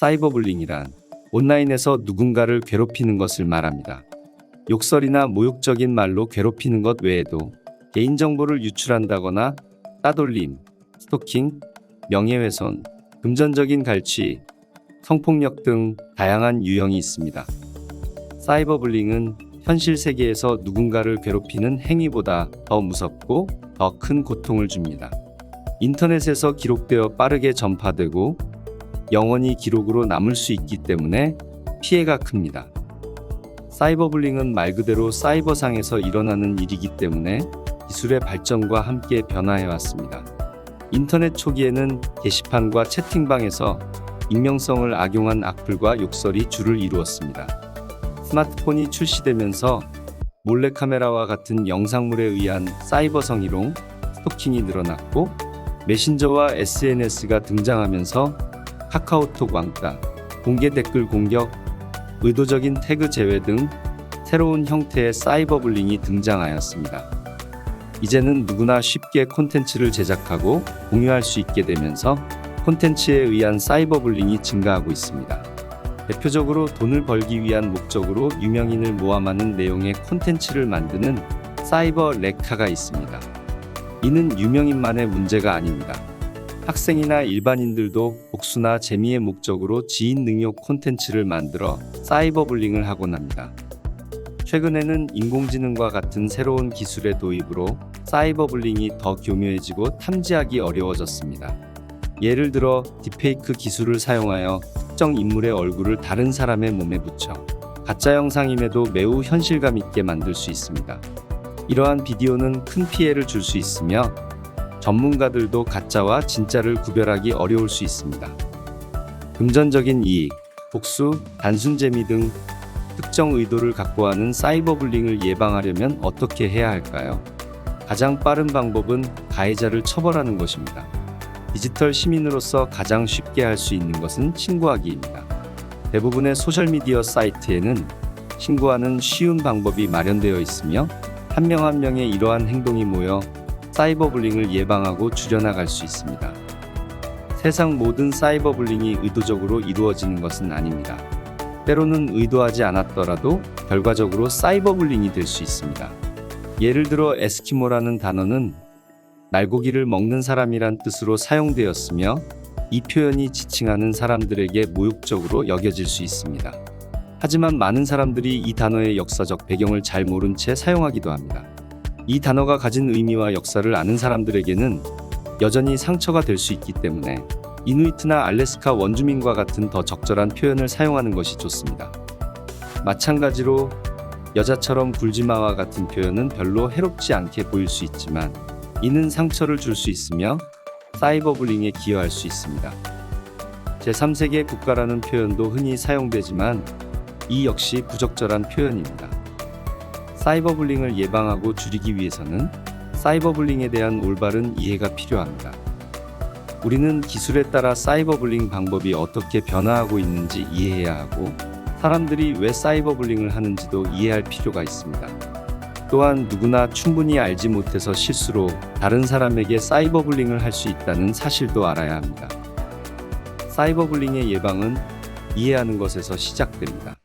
사이버불링이란 온라인에서 누군가를 괴롭히는 것을 말합니다. 욕설이나 모욕적인 말로 괴롭히는 것 외에도 개인정보를 유출한다거나 따돌림, 스토킹, 명예훼손, 금전적인 갈취, 성폭력 등 다양한 유형이 있습니다. 사이버불링은 현실 세계에서 누군가를 괴롭히는 행위보다 더 무섭고 더 큰 고통을 줍니다. 인터넷에서 기록되어 빠르게 전파되고 영원히 기록으로 남을 수 있기 때문에 피해가 큽니다. 사이버불링은 말 그대로 사이버상에서 일어나는 일이기 때문에 기술의 발전과 함께 변화해왔습니다. 인터넷 초기에는 게시판과 채팅방에서 익명성을 악용한 악플과 욕설이 주를 이루었습니다. 스마트폰이 출시되면서 몰래카메라와 같은 영상물에 의한 사이버 성희롱, 스토킹이 늘어났고 메신저와 SNS가 등장하면서 카카오톡 왕따, 공개 댓글 공격, 의도적인 태그 제외 등 새로운 형태의 사이버불링이 등장하였습니다. 이제는 누구나 쉽게 콘텐츠를 제작하고 공유할 수 있게 되면서 콘텐츠에 의한 사이버불링이 증가하고 있습니다. 대표적으로 돈을 벌기 위한 목적으로 유명인을 모함하는 내용의 콘텐츠를 만드는 사이버 레카가 있습니다. 이는 유명인만의 문제가 아닙니다. 학생이나 일반인들도 복수나 재미의 목적으로 지인 능욕 콘텐츠를 만들어 사이버불링을 하곤 합니다. 최근에는 인공지능과 같은 새로운 기술의 도입으로 사이버불링이 더 교묘해지고 탐지하기 어려워졌습니다. 예를 들어 딥페이크 기술을 사용하여 특정 인물의 얼굴을 다른 사람의 몸에 붙여 가짜 영상임에도 매우 현실감 있게 만들 수 있습니다. 이러한 비디오는 큰 피해를 줄 수 있으며 전문가들도 가짜와 진짜를 구별하기 어려울 수 있습니다. 금전적인 이익, 복수, 단순 재미 등 특정 의도를 갖고 하는 사이버불링을 예방하려면 어떻게 해야 할까요? 가장 빠른 방법은 가해자를 처벌하는 것입니다. 디지털 시민으로서 가장 쉽게 할 수 있는 것은 신고하기입니다. 대부분의 소셜미디어 사이트에는 신고하는 쉬운 방법이 마련되어 있으며 한 명 한 명의 이러한 행동이 모여 사이버불링을 예방하고 줄여나갈 수 있습니다. 세상 모든 사이버불링이 의도적으로 이루어지는 것은 아닙니다. 때로는 의도하지 않았더라도 결과적으로 사이버불링이 될 수 있습니다. 예를 들어 에스키모라는 단어는 날고기를 먹는 사람이란 뜻으로 사용되었으며 이 표현이 지칭하는 사람들에게 모욕적으로 여겨질 수 있습니다. 하지만 많은 사람들이 이 단어의 역사적 배경을 잘 모른 채 사용하기도 합니다. 이 단어가 가진 의미와 역사를 아는 사람들에게는 여전히 상처가 될 수 있기 때문에 이누이트나 알래스카 원주민과 같은 더 적절한 표현을 사용하는 것이 좋습니다. 마찬가지로 여자처럼 굴지마와 같은 표현은 별로 해롭지 않게 보일 수 있지만 이는 상처를 줄 수 있으며 사이버불링에 기여할 수 있습니다. 제3세계 국가라는 표현도 흔히 사용되지만 이 역시 부적절한 표현입니다. 사이버불링을 예방하고 줄이기 위해서는 사이버불링에 대한 올바른 이해가 필요합니다. 우리는 기술에 따라 사이버불링 방법이 어떻게 변화하고 있는지 이해해야 하고 사람들이 왜 사이버불링을 하는지도 이해할 필요가 있습니다. 또한 누구나 충분히 알지 못해서 실수로 다른 사람에게 사이버불링을 할 수 있다는 사실도 알아야 합니다. 사이버불링의 예방은 이해하는 것에서 시작됩니다.